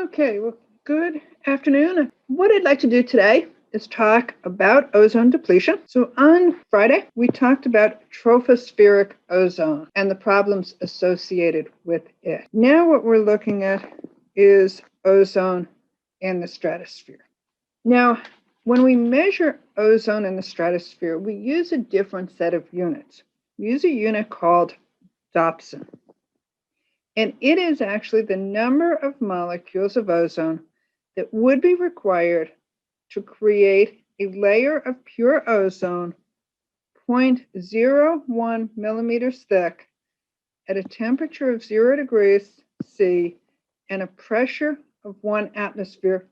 Okay, well, good afternoon. What I'd like to do today is talk about ozone depletion. So on Friday, we talked about tropospheric ozone and the problems associated with it. Now what we're looking at is ozone in the stratosphere. Now, when we measure ozone in the stratosphere, we use a different set of units. We use a unit called Dobson. And it is actually the number of molecules of ozone that would be required to create a layer of pure ozone 0.01 millimeters thick at a temperature of 0 degrees C and a pressure of 1 atmosphere,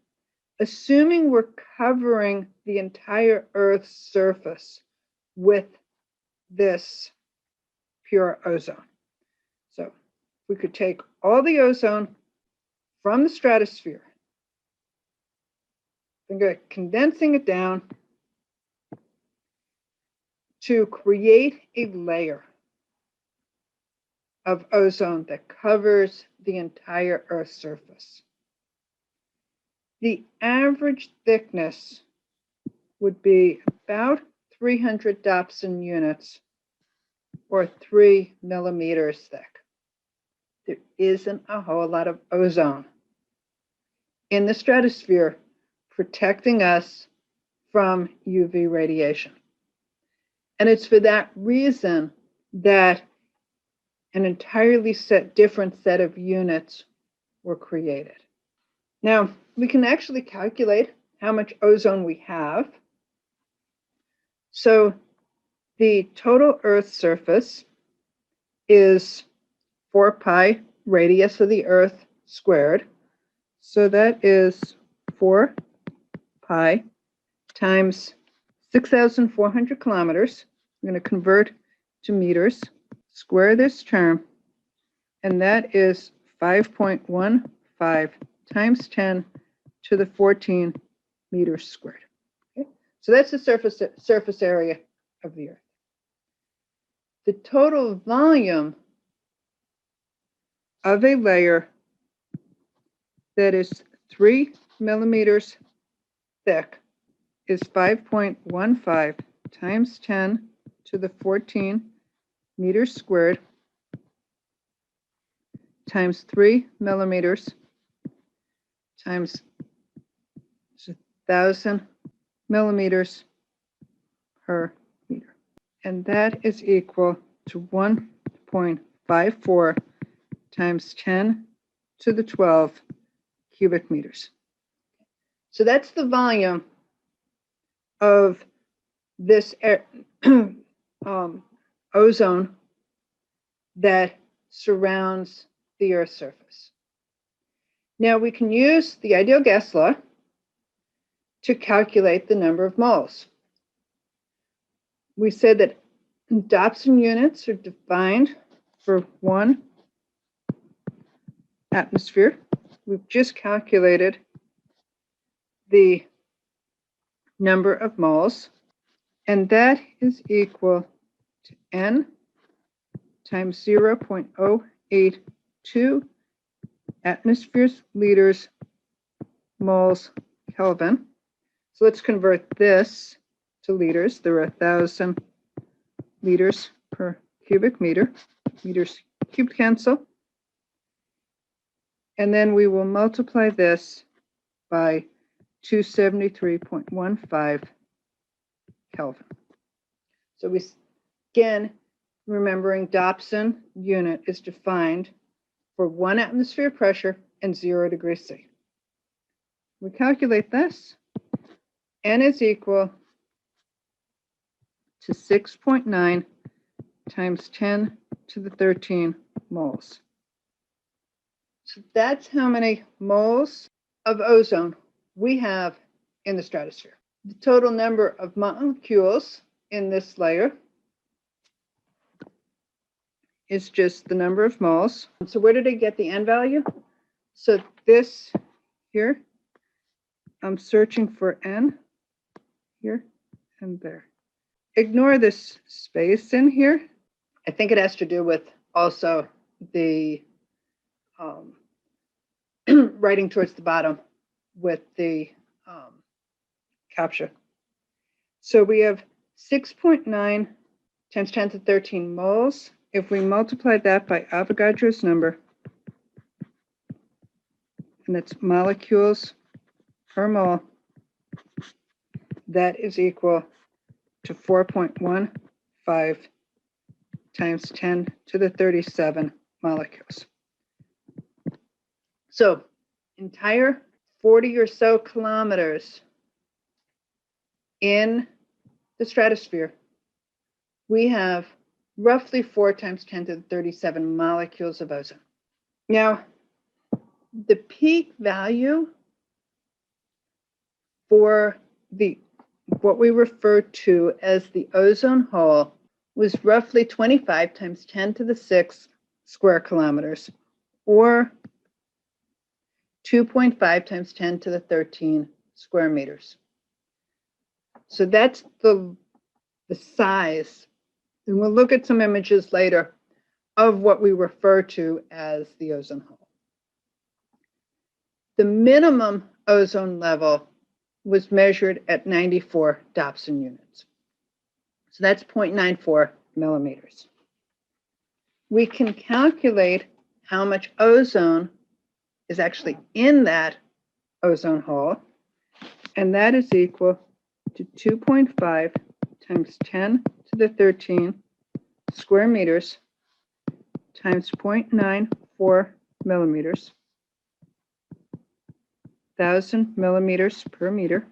assuming we're covering the entire Earth's surface with this pure ozone. So we could take all the ozone from the stratosphere and go condensing it down to create a layer of ozone that covers the entire Earth's surface. The average thickness would be about 300 Dobson units or 3 millimeters thick. There isn't a whole lot of ozone in the stratosphere protecting us from UV radiation. And it's for that reason that an entirely different set of units were created. Now, we can actually calculate how much ozone we have. So the total Earth surface is 4 pi radius of the Earth squared. So that is 4 pi times 6,400 kilometers. I'm going to convert to meters, square this term, and that is 5.15 times 10 to the 14 meters squared. Okay? So that's the surface area of the Earth. The total volume of a layer that is 3 millimeters thick is 5.15 times 10 to the 14 meters squared times 3 millimeters times 1,000 millimeters per meter. And that is equal to 1.54 times 10 to the 12 cubic meters. So that's the volume of this ozone that surrounds the Earth's surface. Now we can use the ideal gas law to calculate the number of moles. We said that Dobson units are defined for 1 atmosphere. We've just calculated the number of moles, and that is equal to N times 0.082 atmospheres, liters, moles, Kelvin. So let's convert this to liters. There are 1,000 liters per cubic meter. Meters cubed cancel. And then we will multiply this by 273.15 Kelvin. So we, again, remembering Dobson unit is defined for 1 atmosphere pressure and 0 degrees C. We calculate this. N is equal to 6.9 times 10 to the 13 moles. So that's how many moles of ozone we have in the stratosphere. The total number of molecules in this layer is just the number of moles. So where did I get the N value? So this here, I'm searching for N here and there. Ignore this space in here. I think it has to do with also the writing towards the bottom with the capture. So we have 6.9 times 10 to the 13 moles. If we multiply that by Avogadro's number, and that's molecules per mole, that is equal to 4.15 times 10 to the 37 molecules. So entire 40 or so kilometers in the stratosphere, we have roughly 4 times 10 to the 37 molecules of ozone. Now, the peak value for what we refer to as the ozone hole was roughly 25 times 10 to the 6 square kilometers, or 2.5 times 10 to the 13 square meters. So that's the size. And we'll look at some images later of what we refer to as the ozone hole. The minimum ozone level was measured at 94 Dobson units. So that's 0.94 millimeters. We can calculate how much ozone is actually in that ozone hole, and that is equal to 2.5 times 10 to the 13 square meters times 0.94 millimeters, 1,000 millimeters per meter,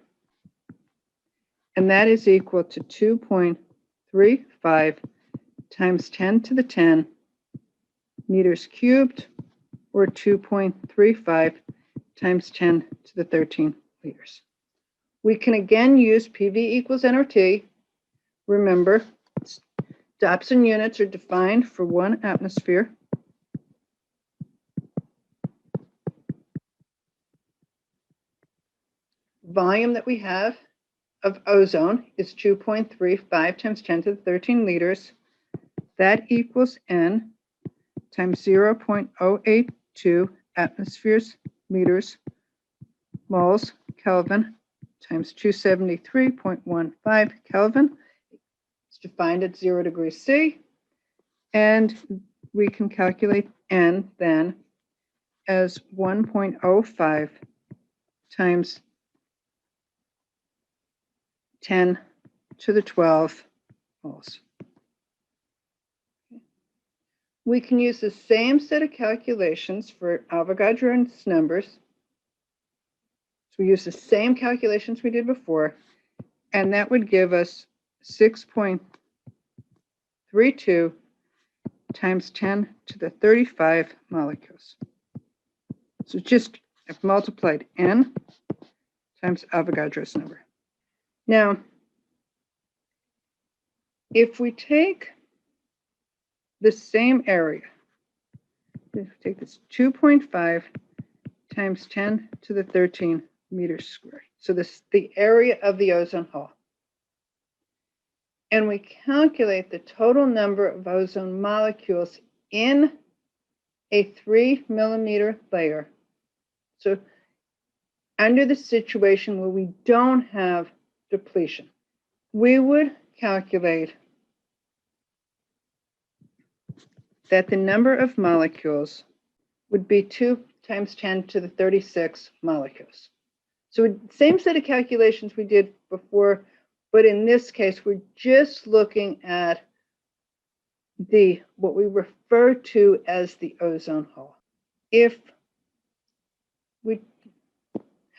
and that is equal to 2.35 times 10 to the 10 meters cubed, or 2.35 times 10 to the 13 liters. We can again use PV equals nRT. Remember, Dobson units are defined for 1 atmosphere. Volume that we have of ozone is 2.35 times 10 to the 13 liters. That equals N times 0.082 atmospheres, meters, moles, Kelvin, times 273.15 Kelvin. It's defined at 0 degrees C. And we can calculate N then as 1.05 times 10 to the 12 moles. We can use the same set of calculations for Avogadro's numbers. So we use the same calculations we did before, and that would give us 6.32 times 10 to the 35 molecules. So just I've multiplied N times Avogadro's number. Now, if we take the same area, if we take this 2.5 times 10 to the 13 meters squared, so this the area of the ozone hole, and we calculate the total number of ozone molecules in a 3 millimeter layer. So under the situation where we don't have depletion, we would calculate that the number of molecules would be 2 times 10 to the 36 molecules. So same set of calculations we did before, but in this case, we're just looking at what we refer to as the ozone hole. If we,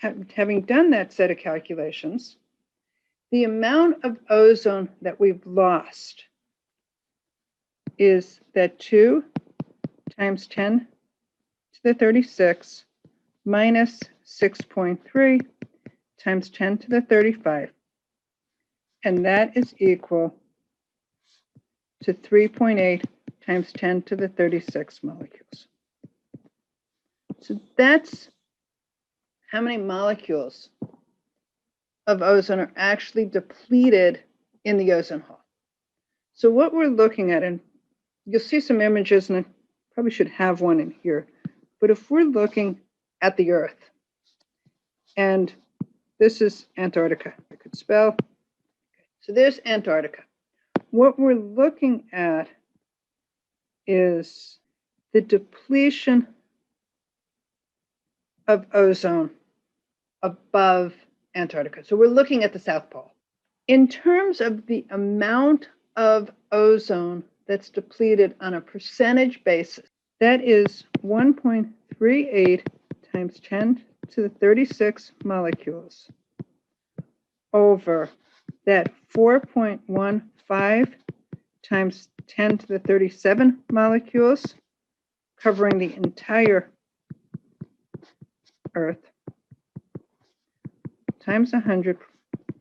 having done that set of calculations, the amount of ozone that we've lost is that 2 times 10 to the 36 minus 6.3 times 10 to the 35. And that is equal to 3.8 times 10 to the 36 molecules. So that's how many molecules of ozone are actually depleted in the ozone hole. So what we're looking at, and you'll see some images, and I probably should have one in here, but if we're looking at the Earth. And this is Antarctica. I could spell. So there's Antarctica. What we're looking at is the depletion of ozone above Antarctica. So we're looking at the South Pole. In terms of the amount of ozone that's depleted on a percentage basis, that is 1.38 times 10 to the 36 molecules over that 4.15 times 10 to the 37 molecules covering the entire Earth times 100,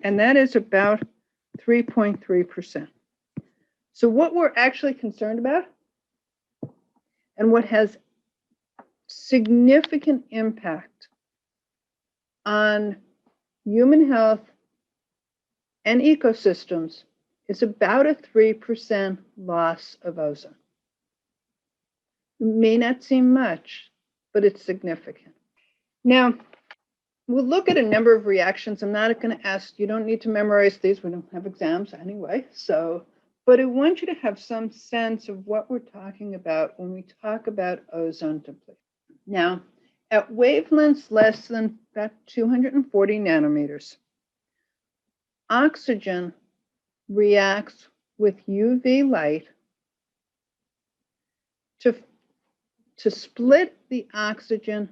and that is about 3.3%. So what we're actually concerned about, and what has significant impact on human health and ecosystems, is about a 3% loss of ozone. It may not seem much, but it's significant. Now, we'll look at a number of reactions. I'm not going to ask, you don't need to memorize these. We don't have exams anyway. But I want you to have some sense of what we're talking about when we talk about ozone depletion. Now, at wavelengths less than about 240 nanometers, oxygen reacts with UV light to split the oxygen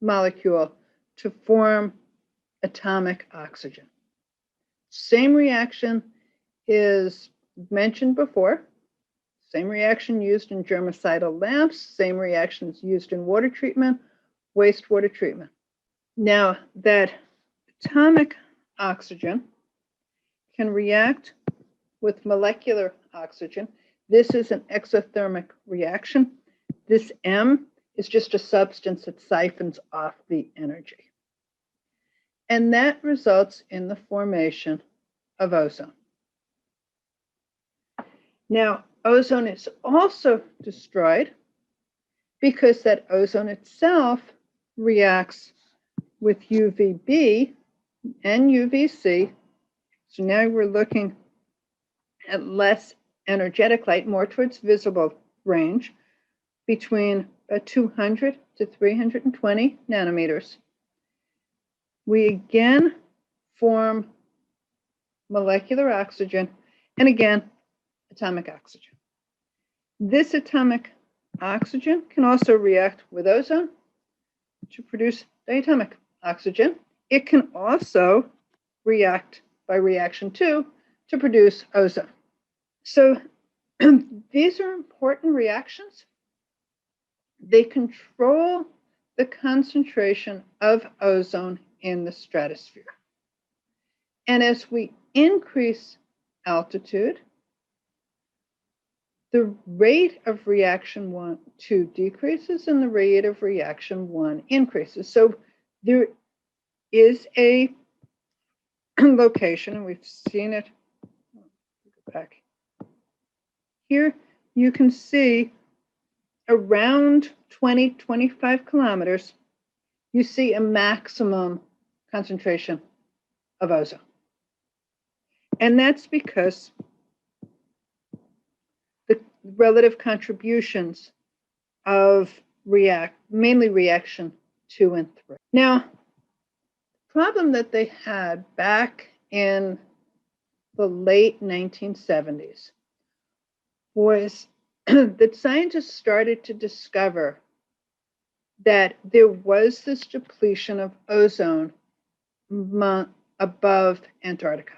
molecule to form atomic oxygen. Same reaction is mentioned before. Same reaction used in germicidal lamps. Same reaction is used in water treatment, wastewater treatment. Now, that atomic oxygen can react with molecular oxygen. This is an exothermic reaction. This M is just a substance that siphons off the energy. And that results in the formation of ozone. Now, ozone is also destroyed because that ozone itself reacts with UVB and UVC. So now we're looking at less energetic light, more towards visible range, between 200 to 320 nanometers. We again form molecular oxygen, and again, atomic oxygen. This atomic oxygen can also react with ozone to produce diatomic oxygen. It can also react by reaction 2 to produce ozone. So these are important reactions. They control the concentration of ozone in the stratosphere. And as we increase altitude, the rate of reaction 2 decreases and the rate of reaction 1 increases. So there is a location, and we've seen it. Go back. Here you can see around 20, 25 kilometers, you see a maximum concentration of ozone. And that's because the relative contributions of mainly reaction 2 and 3. Now, the problem that they had back in the late 1970s was that scientists started to discover that there was this depletion of ozone above Antarctica.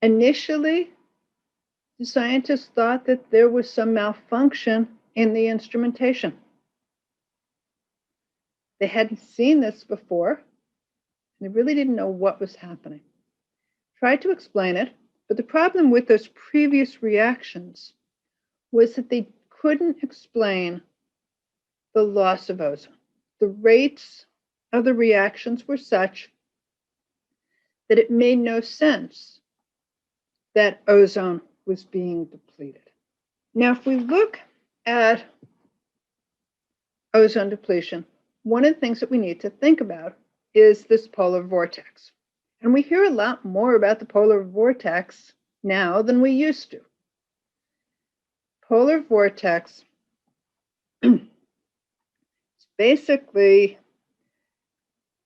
Initially, the scientists thought that there was some malfunction in the instrumentation. They hadn't seen this before, and they really didn't know what was happening. Tried to explain it, but the problem with those previous reactions was that they couldn't explain the loss of ozone. The rates of the reactions were such that it made no sense that ozone was being depleted. Now, if we look at ozone depletion, one of the things that we need to think about is this polar vortex. And we hear a lot more about the polar vortex now than we used to. Polar vortex is basically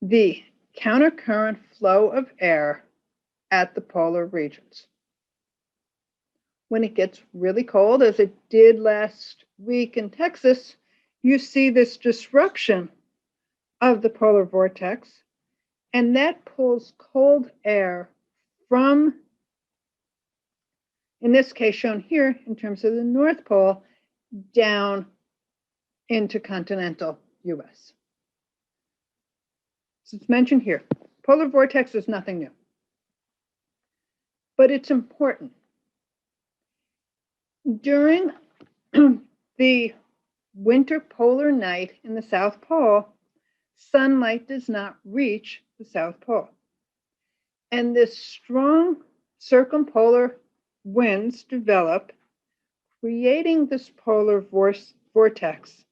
the countercurrent flow of air at the polar regions. When it gets really cold, as it did last week in Texas, you see this disruption of the polar vortex, and that pulls cold air from, in this case shown here in terms of the North Pole, down into continental US. So it's mentioned here. Polar vortex is nothing new, but it's important. During the winter polar night in the South Pole, sunlight does not reach the South Pole. And this strong circumpolar winds develop, creating this polar vortex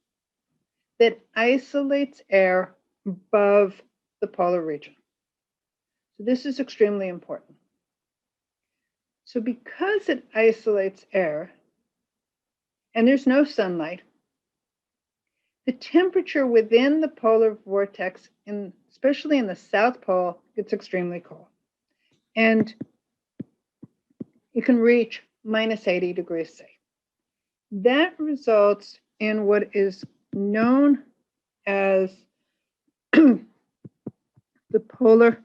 that isolates air above the polar region. So this is extremely important. So because it isolates air, and there's no sunlight, the temperature within the polar vortex, especially in the South Pole, gets extremely cold. And it can reach minus 80 degrees C. That results in what is known as the polar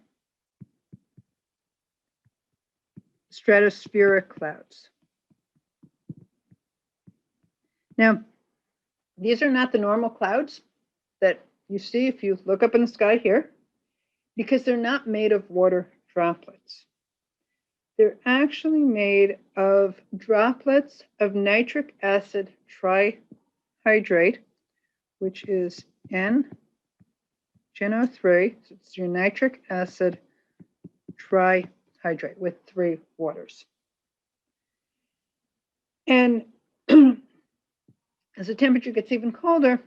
stratospheric clouds. Now, these are not the normal clouds that you see if you look up in the sky here, because they're not made of water droplets. They're actually made of droplets of nitric acid trihydrate, which is NGNO3. So it's your nitric acid trihydrate with 3 waters. And as the temperature gets even colder,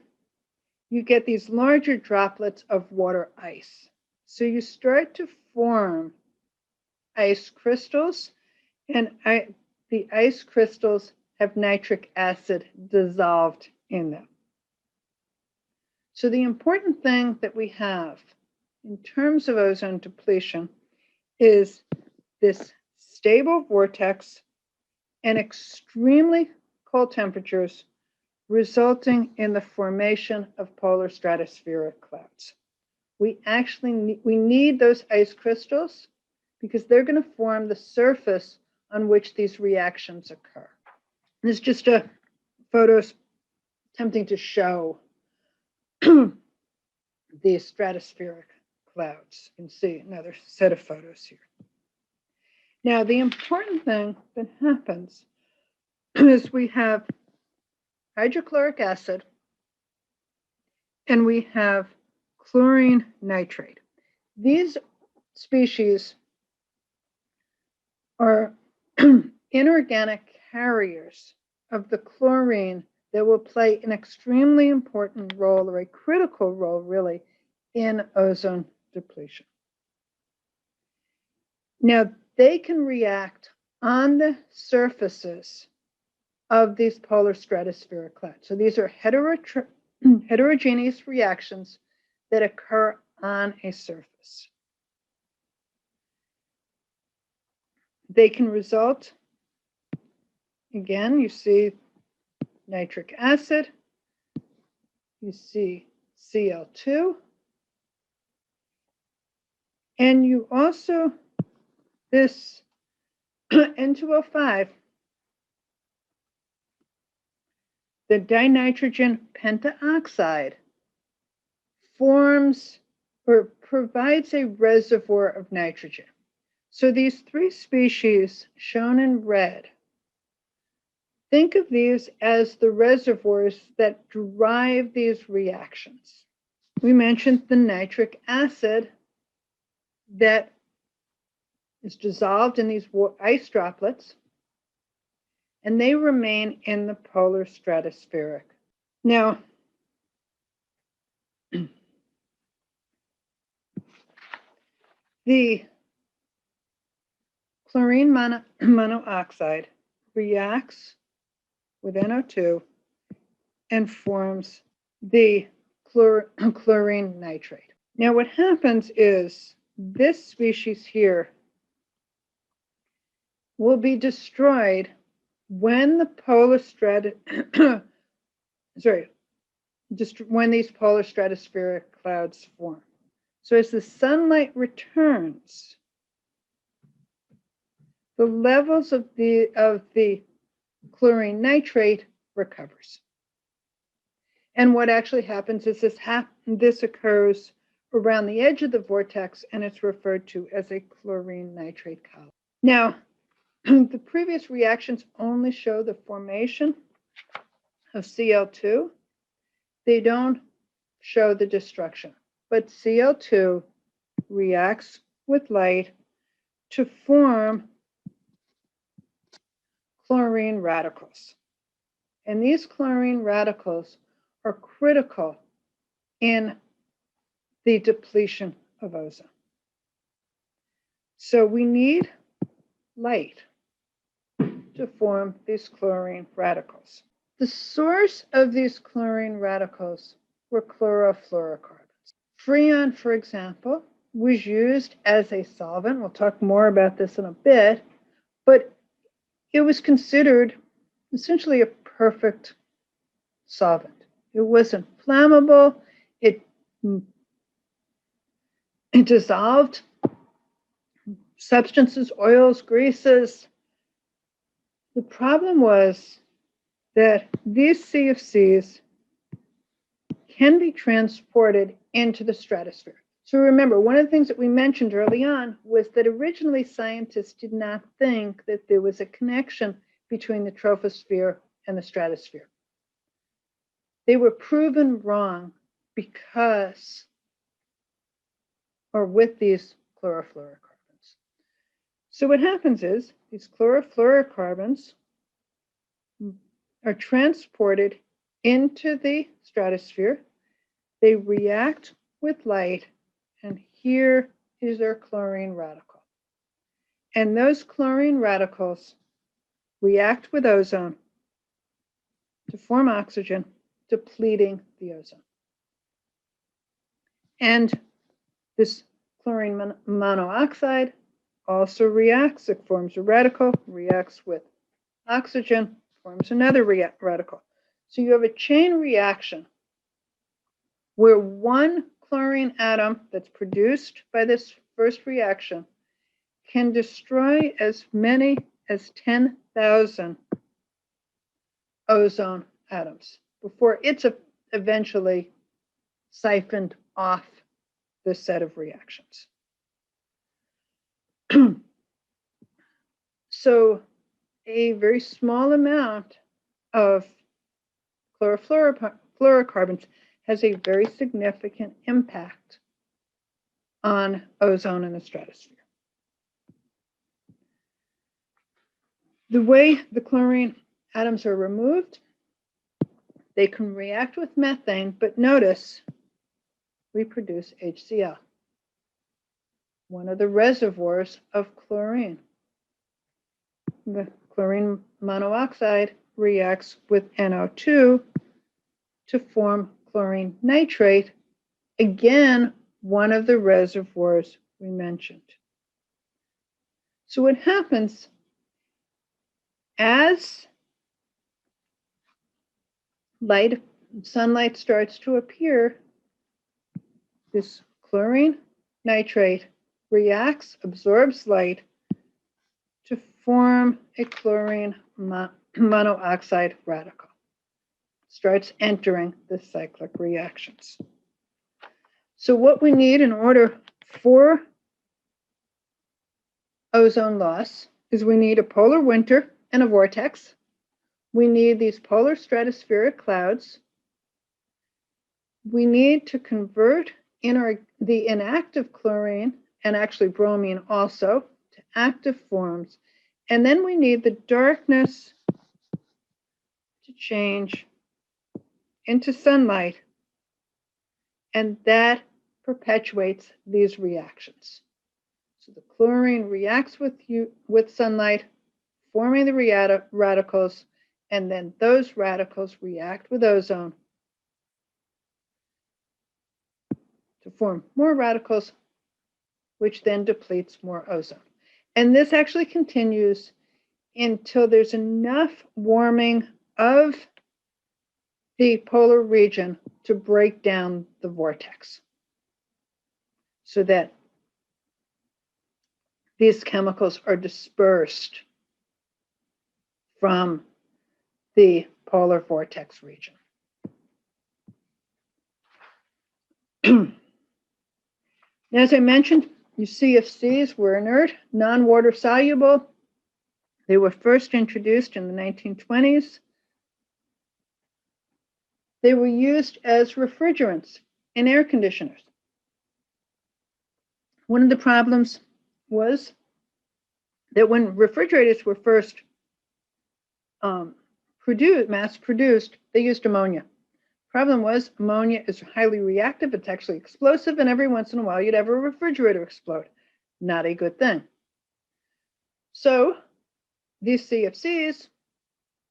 you get these larger droplets of water ice. So you start to form ice crystals, and the ice crystals have nitric acid dissolved in them. So the important thing that we have in terms of ozone depletion is this stable vortex and extremely cold temperatures resulting in the formation of polar stratospheric clouds. We need those ice crystals because they're going to form the surface on which these reactions occur. This is just a photo attempting to show the stratospheric clouds. You can see another set of photos here. Now, the important thing that happens is we have hydrochloric acid and we have chlorine nitrate. These species are inorganic carriers of the chlorine that will play an extremely important role, or a critical role really, in ozone depletion. Now, they can react on the surfaces of these polar stratospheric clouds. So these are heterogeneous reactions that occur on a surface. They can result, again, you see nitric acid, you see Cl2, and you also, this N2O5, the dinitrogen pentaoxide, forms or provides a reservoir of nitrogen. So these 3 species shown in red, think of these as the reservoirs that drive these reactions. We mentioned the nitric acid that is dissolved in these ice droplets, and they remain in the polar stratospheric. Now, the chlorine monoxide reacts with NO2 and forms the chlorine nitrate. Now what happens is this species here will be destroyed when the when these polar stratospheric clouds form. So as the sunlight returns, the levels of the chlorine nitrate recovers. And what actually happens is this occurs around the edge of the vortex, and it's referred to as a chlorine nitrate column. Now, the previous reactions only show the formation of Cl2. They don't show the destruction, but Cl2 reacts with light to form chlorine radicals. And these chlorine radicals are critical in the depletion of ozone. So we need light to form these chlorine radicals. The source of these chlorine radicals were chlorofluorocarbons. Freon, for example, was used as a solvent. We'll talk more about this in a bit, but it was considered essentially a perfect solvent. It wasn't flammable. It dissolved substances, oils, greases. The problem was that these CFCs can be transported into the stratosphere. So remember, one of the things that we mentioned early on was that originally scientists did not think that there was a connection between the troposphere and the stratosphere. They were proven wrong because, or with these chlorofluorocarbons. So what happens is these chlorofluorocarbons are transported into the stratosphere. They react with light, and here is their chlorine radical. And those chlorine radicals react with ozone to form oxygen, depleting the ozone. And this chlorine monoxide also reacts. It forms a radical, reacts with oxygen, forms another radical. So you have a chain reaction where one chlorine atom that's produced by this first reaction can destroy as many as 10,000 ozone atoms before it's eventually siphoned off the set of reactions. So a very small amount of chlorofluorocarbons has a very significant impact on ozone in the stratosphere. The way the chlorine atoms are removed, they can react with methane, but notice we produce HCl, one of the reservoirs of chlorine. The chlorine monoxide reacts with NO2 to form chlorine nitrate, again, one of the reservoirs we mentioned. So what happens as sunlight starts to appear, this chlorine nitrate reacts, absorbs light to form a chlorine monoxide radical. Starts entering the cyclic reactions. So what we need in order for ozone loss is we need a polar winter and a vortex. We need these polar stratospheric clouds. We need to convert the inactive chlorine, and actually bromine also, to active forms. And then we need the darkness to change into sunlight, and that perpetuates these reactions. So the chlorine reacts with sunlight, forming the radicals, and then those radicals react with ozone to form more radicals, which then depletes more ozone. And this actually continues until there's enough warming of the polar region to break down the vortex so that these chemicals are dispersed from the polar vortex region. As I mentioned, your CFCs were inert, non-water soluble. They were first introduced in the 1920s. They were used as refrigerants in air conditioners. One of the problems was that when refrigerators were first mass-produced, they used ammonia. Problem was, ammonia is highly reactive, it's actually explosive, and every once in a while you'd have a refrigerator explode. Not a good thing. So these CFCs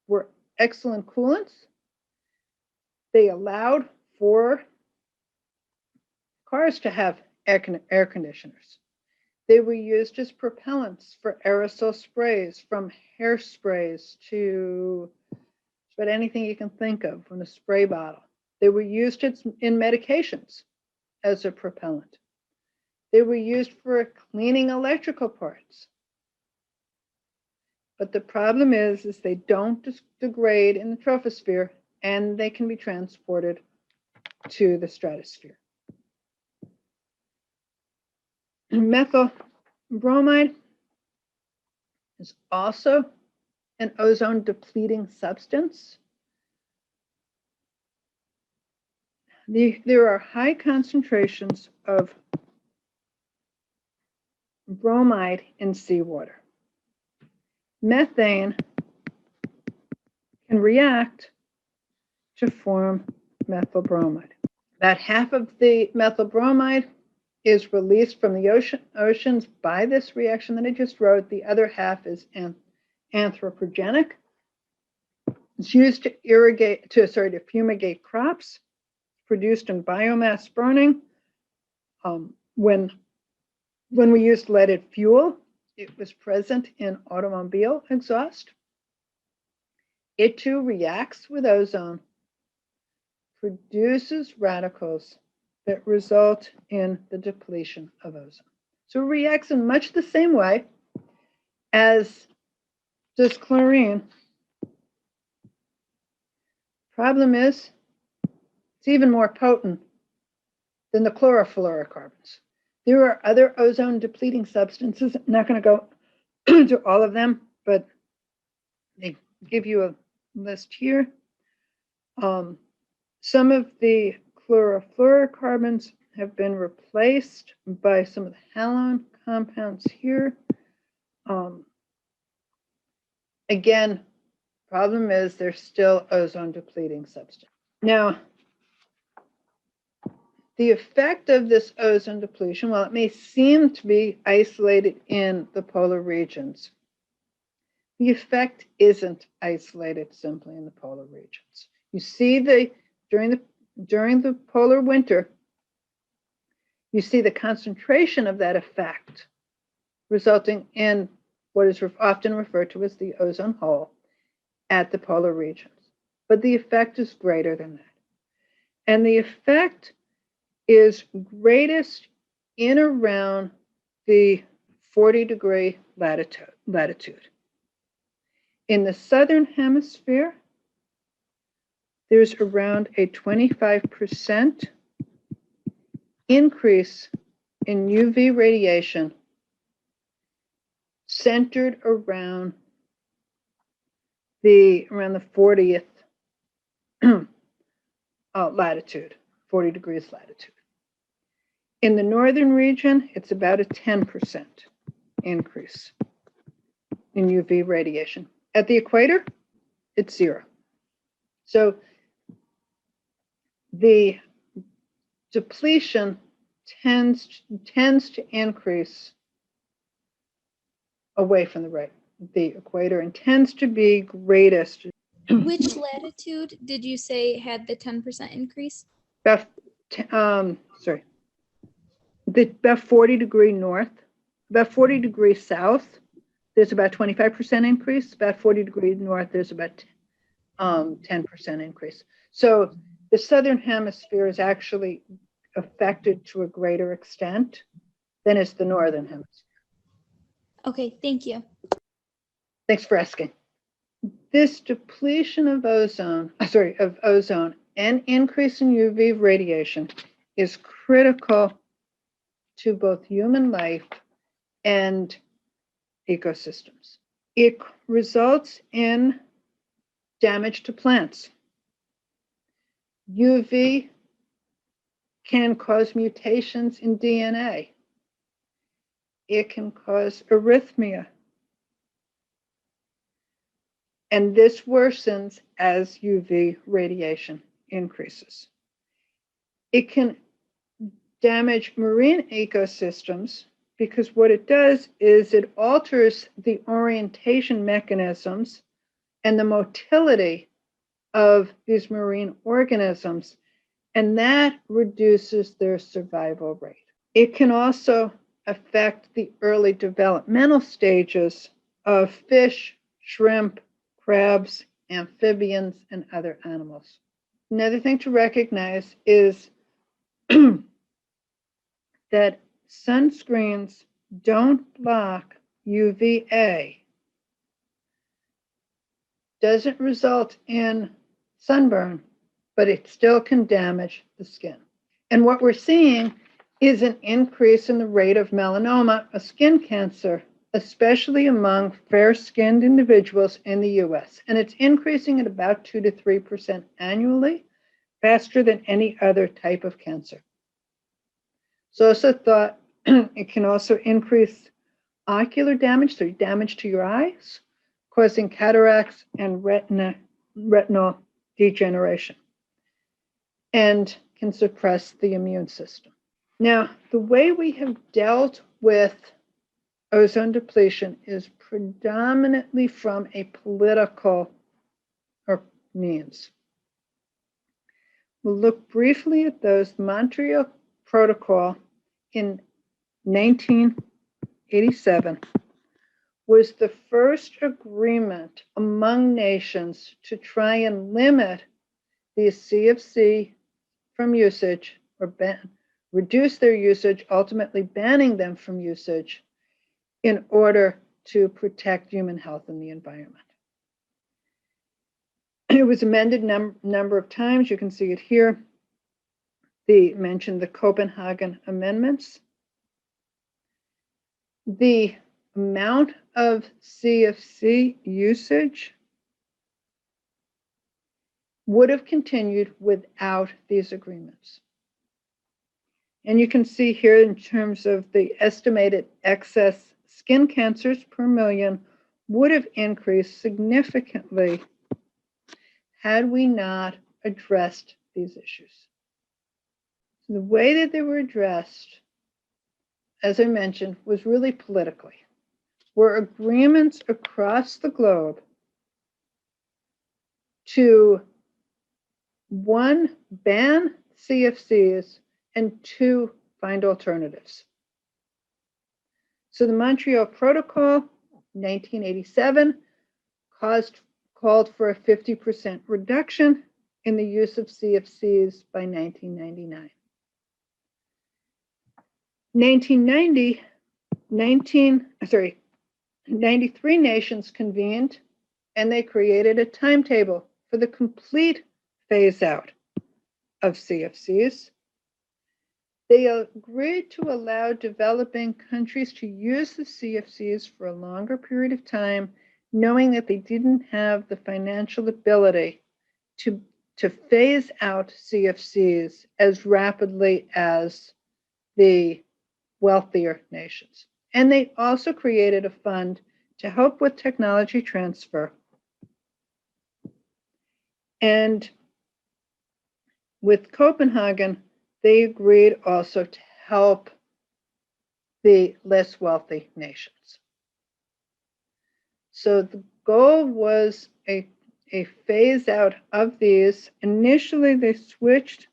were excellent coolants. They allowed for cars to have air conditioners. They were used as propellants for aerosol sprays, from hairsprays to about anything you can think of in a spray bottle. They were used in medications as a propellant. They were used for cleaning electrical parts. But the problem is they don't degrade in the troposphere, and they can be transported to the stratosphere. Methyl bromide is also an ozone depleting substance. There are high concentrations of bromide in seawater. Methane can react to form methyl bromide. About half of the methyl bromide is released from the oceans by this reaction that I just wrote. The other half is anthropogenic. It's used to fumigate crops, produced in biomass burning. When we used leaded fuel, it was present in automobile exhaust. It too reacts with ozone, produces radicals that result in the depletion of ozone. So it reacts in much the same way as does chlorine. Problem is, it's even more potent than the chlorofluorocarbons. There are other ozone depleting substances. I'm not going to go to all of them, but they give you a list here. Some of the chlorofluorocarbons have been replaced by some of the halone compounds here. Again, problem is they're still ozone depleting substance. Now, the effect of this ozone depletion, while it may seem to be isolated in the polar regions, the effect isn't isolated simply in the polar regions. You see during the polar winter, you see the concentration of that effect resulting in what is often referred to as the ozone hole at the polar regions. But the effect is greater than that. And the effect is greatest in around the 40-degree latitude. In the southern hemisphere, there's around a 25% increase in UV radiation centered around the 40th latitude, 40 degrees latitude. In the northern region, it's about a 10% increase in UV radiation. At the equator, it's 0. So the depletion tends to increase away from the equator and tends to be greatest. Which latitude did you say had the 10% increase? About, about 40 degree north, about 40 degrees south, there's about 25% increase. About 40 degrees north, there's about 10% increase. So the southern hemisphere is actually affected to a greater extent than is the northern hemisphere. Okay, thank you. Thanks for asking. This depletion of ozone and increase in UV radiation is critical to both human life and ecosystems. It results in damage to plants. UV can cause mutations in DNA. It can cause arrhythmia. And this worsens as UV radiation increases. It can damage marine ecosystems because what it does is it alters the orientation mechanisms and the motility of these marine organisms, and that reduces their survival rate. It can also affect the early developmental stages of fish, shrimp, crabs, amphibians, and other animals. Another thing to recognize is that sunscreens don't block UVA. Doesn't result in sunburn, but it still can damage the skin. And what we're seeing is an increase in the rate of melanoma, a skin cancer, especially among fair-skinned individuals in the US. And it's increasing at about 2 to 3% annually, faster than any other type of cancer. So also thought it can also increase ocular damage, so damage to your eyes, causing cataracts and retinal degeneration, and can suppress the immune system. Now, the way we have dealt with ozone depletion is predominantly from a political means. We'll look briefly at those. Montreal Protocol in 1987 was the first agreement among nations to try and limit the CFC from usage or reduce their usage, ultimately banning them from usage in order to protect human health and the environment. It was amended number of times. You can see it here. They mentioned the Copenhagen Amendments. The amount of CFC usage would have continued without these agreements. And you can see here in terms of the estimated excess skin cancers per million would have increased significantly had we not addressed these issues. So the way that they were addressed, as I mentioned, was really politically. Were agreements across the globe to, one, ban CFCs, and two, find alternatives. So the Montreal Protocol, 1987, called for a 50% reduction in the use of CFCs by 1999. 93 nations convened, and they created a timetable for the complete phase out of CFCs. They agreed to allow developing countries to use the CFCs for a longer period of time, knowing that they didn't have the financial ability to phase out CFCs as rapidly as the wealthier nations. And they also created a fund to help with technology transfer. And with Copenhagen, they agreed also to help the less wealthy nations. So the goal was a phase out of these. Initially, they switched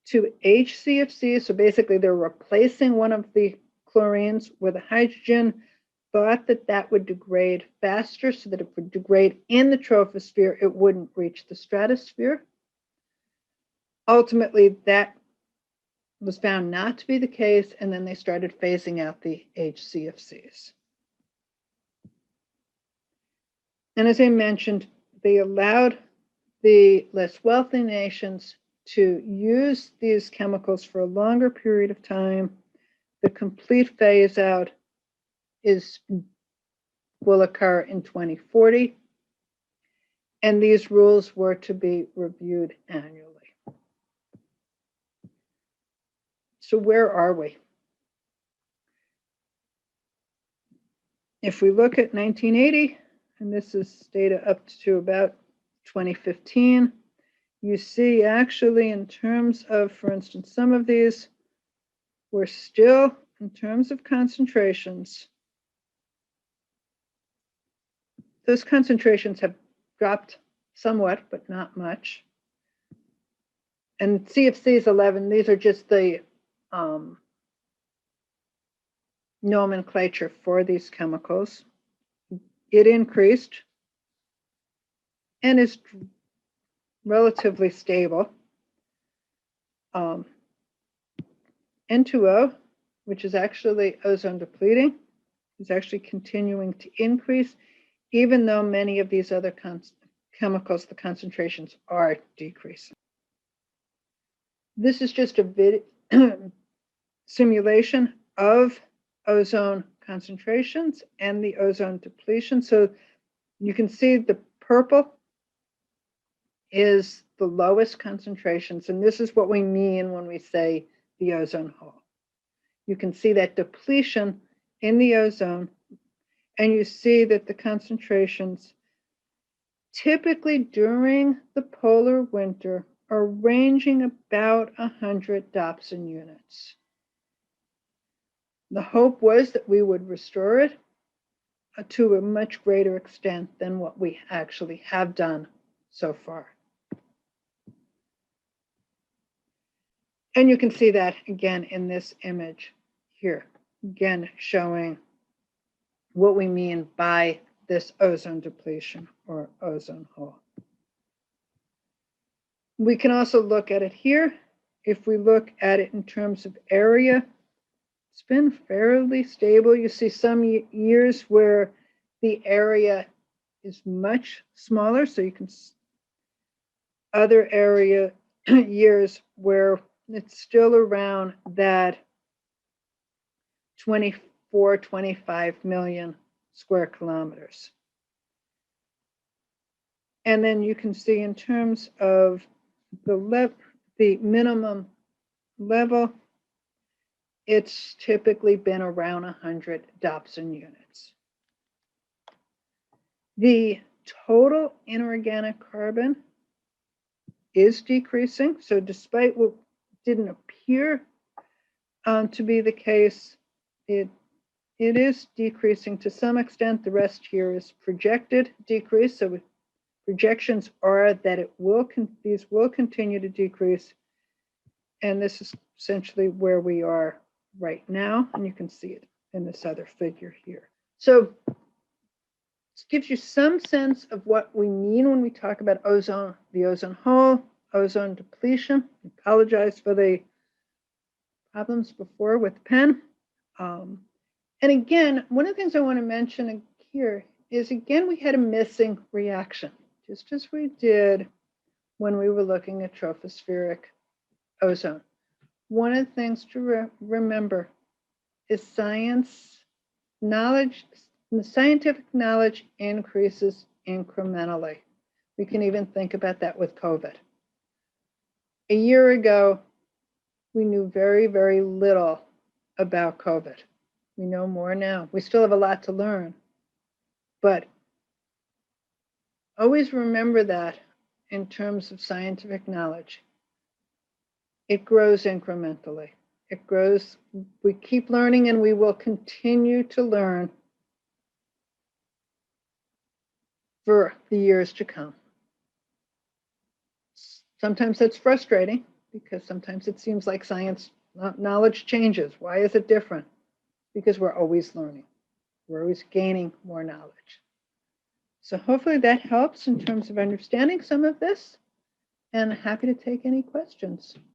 to HCFC. So basically, they're replacing one of the chlorines with a hydrogen, thought that that would degrade faster so that it would degrade in the troposphere. It wouldn't reach the stratosphere. Ultimately, that was found not to be the case, and then they started phasing out the HCFCs. And as I mentioned, they allowed the less wealthy nations to use these chemicals for a longer period of time. The complete phase out will occur in 2040, and these rules were to be reviewed annually. So where are we? If we look at 1980, and this is data up to about 2015, you see actually in terms of, for instance, some of these, we're still, in terms of concentrations, those concentrations have dropped somewhat, but not much. And CFC is 11, these are just the nomenclature for these chemicals. It increased and is relatively stable. N2O, which is actually ozone depleting, is actually continuing to increase, even though many of these other chemicals, the concentrations are decreasing. This is just a simulation of ozone concentrations and the ozone depletion. So you can see the purple is the lowest concentrations, and this is what we mean when we say the ozone hole. You can see that depletion in the ozone, and you see that the concentrations typically during the polar winter are ranging about 100 Dobson units. The hope was that we would restore it to a much greater extent than what we actually have done so far. And you can see that again in this image here, again showing what we mean by this ozone depletion or ozone hole. We can also look at it here. If we look at it in terms of area, it's been fairly stable. You see some years where the area is much smaller, so you can other area years where it's still around that 24, 25 million square kilometers. And then you can see in terms of the minimum level, it's typically been around 100 Dobson units. The total inorganic carbon is decreasing. So despite what didn't appear to be the case, it is decreasing to some extent. The rest here is projected decrease. So projections are that these will continue to decrease. And this is essentially where we are right now. And you can see it in this other figure here. So this gives you some sense of what we mean when we talk about ozone, the ozone hole, ozone depletion. I apologize for the problems before with the pen. And again, one of the things I want to mention here is, again, we had a missing reaction, just as we did when we were looking at tropospheric ozone. One of the things to remember is science knowledge. The scientific knowledge increases incrementally. We can even think about that with COVID. A year ago, we knew very, very little about COVID. We know more now. We still have a lot to learn, but always remember that in terms of scientific knowledge. It grows incrementally. It grows, we keep learning, and we will continue to learn for the years to come. Sometimes that's frustrating because sometimes it seems like science knowledge changes. Why is it different? Because we're always learning. We're always gaining more knowledge. So hopefully that helps in terms of understanding some of this, and happy to take any questions.